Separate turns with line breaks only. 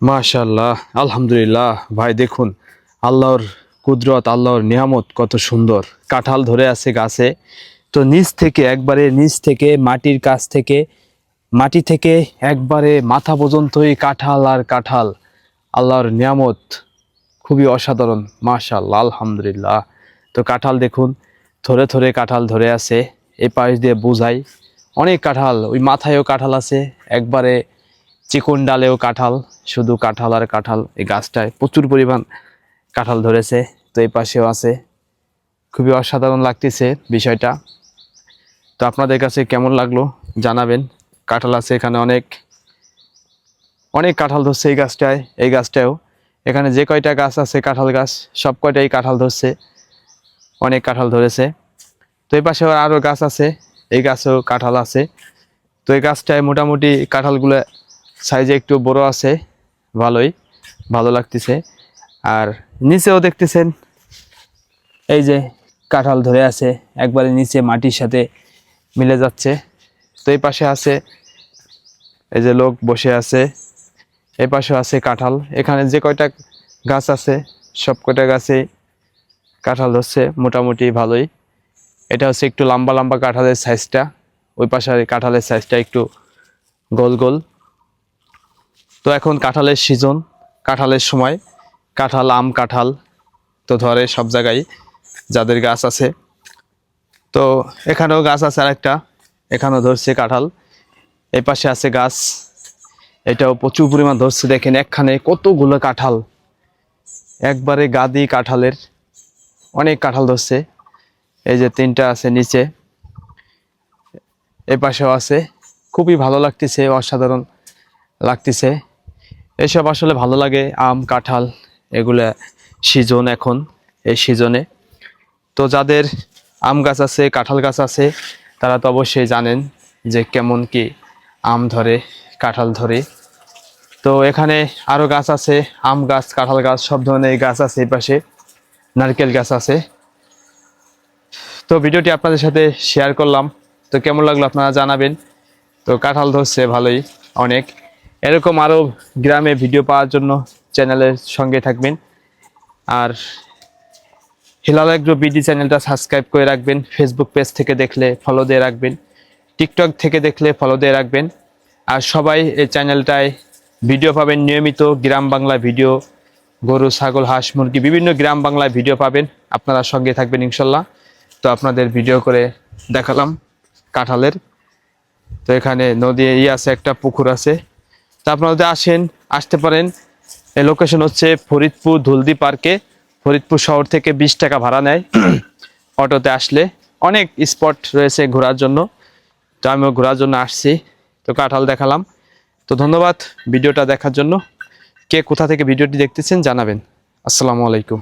মাশাআল্লাহ, আলহামদুলিল্লাহ। ভাই দেখুন, আল্লাহর কুদরত, আল্লাহর নিয়ামত কত সুন্দর। কাঁঠাল ধরে আছে গাছে। তো নিচ থেকে মাটির কাছ থেকে, মাটি থেকে একবারে মাথা পর্যন্তই কাঁঠাল আর কাঁঠাল। আল্লাহর নিয়ামত খুবই অসাধারণ। মাশাআল্লাহ, আলহামদুলিল্লাহ। তো কাঁঠাল দেখুন, থরে থরে কাঁঠাল ধরে আছে। এই পাশ দিয়ে বোঝাই অনেক কাঁঠাল, ওই মাথায়ও কাঁঠাল আছে, একবারে চিকন ডালেও কাঁঠাল, শুধু কাঁঠাল আর কাঁঠাল। এই গাছটায় প্রচুর পরিমাণ কাঁঠাল ধরেছে। তো এই পাশেও আছে। খুবই অসাধারণ লাগতেছে বিষয়টা। তো আপনাদের কাছে কেমন লাগলো জানাবেন। কাঁঠাল আছে এখানে, অনেক অনেক কাঁঠাল ধরছে এই গাছটায়, এই গাছটায়ও। এখানে যে কয়টা গাছ আছে কাঁঠাল গাছ, সব কয়টাই কাঁঠাল ধরছে, অনেক কাঁঠাল ধরেছে। তো এই পাশে আরও গাছ আছে, এই গাছেও কাঁঠাল আছে। তো এই গাছটায় মোটামুটি কাঁঠালগুলো সাইজে একটু বড় আছে, ভালো লাগতেছে। আর নিচেও দেখতেছেন এই যে কাঁঠাল ধরে আছে, একবারে নিচে মাটির সাথে মিলে যাচ্ছে। তো এই পাশে আছে এই যে লোক বসে আছে, এই পাশে আছে কাঁঠাল। এখানে যে কয়টা গাছ আছে সব কয়টা গাছে কাঁঠাল ধরছে মোটামুটি ভালোই। এটা হচ্ছে একটু লম্বা লম্বা কাঁঠালের সাইজটা, ওই পাশে কাঁঠালের সাইজটা একটু গোল গোল। তো এখন কাঁঠালের সিজন, কাঁঠালের সময়। কাঁঠাল, আম, কাঁঠাল তো ধরে সব জায়গায় যাদের গাছ আছে। তো এখানেও গাছ আছে আরেকটা, এখানেও ধরছে কাঁঠাল। এই পাশে আছে গাছ, এটাও প্রচুর পরিমাণ ধরছে। দেখেন একখানে কতগুলো কাঁঠাল, একবারে গাদি কাঁঠালের, অনেক কাঁঠাল ধরছে। এই যে তিনটা আছে নিচে, এই পাশেও আছে। খুবই ভালো লাগতেছে, অসাধারণ লাগতেছে। এসব আসলে ভালো লাগে, আম, কাঁঠাল এগুলা সিজন এখন, এই সিজনে। তো যাদের আম গাছ আছে, কাঁঠাল গাছ আছে, তারা তো অবশ্যই জানেন যে কেমন কি আম ধরে, কাঁঠাল ধরে। তো এখানে আরও গাছ আছে, আম গাছ, কাঁঠাল গাছ, সব ধরনের গাছ আছে। এই পাশে নারকেল গাছ আছে। তো ভিডিওটি আপনাদের সাথে শেয়ার করলাম। তো কেমন লাগলো আপনারা জানাবেন। তো কাঁঠাল ধরছে ভালোই অনেক। এরকম আরও গ্রামে ভিডিও পাওয়ার জন্য চ্যানেলের সঙ্গে থাকবেন। আর হিলাল এগ্রো বিডি চ্যানেলটা সাবস্ক্রাইব করে রাখবেন। ফেসবুক পেজ থেকে দেখলে ফলো দিয়ে রাখবেন, টিকটক থেকে দেখলে ফলো দিয়ে রাখবেন। আর সবাই এই চ্যানেলটায় ভিডিও পাবেন নিয়মিত, গ্রাম বাংলা ভিডিও, গরু, ছাগল, হাঁস, মুরগি, বিভিন্ন গ্রাম বাংলায় ভিডিও পাবেন। আপনারা সঙ্গে থাকবেন ইনশাল্লাহ। তো আপনাদের ভিডিও করে দেখালাম কাঁঠালের। তো এখানে নদী আছে, একটা পুকুর আছে। তো আপনারা যদি আসতে পারেন। এই লোকেশন হচ্ছে ফরিদপুর ধুলদি পার্কে। ফরিদপুর শহর থেকে 20 টাকা ভাড়া নেয় অটোতে আসলে। অনেক স্পট রয়েছে ঘোরার জন্য। তো আমিও ঘোরার জন্য আসছি। তো কাঁঠাল দেখালাম। তো ধন্যবাদ ভিডিওটা দেখার জন্য। কে কোথা থেকে ভিডিওটি দেখতেছেন জানাবেন। আসসালামু আলাইকুম।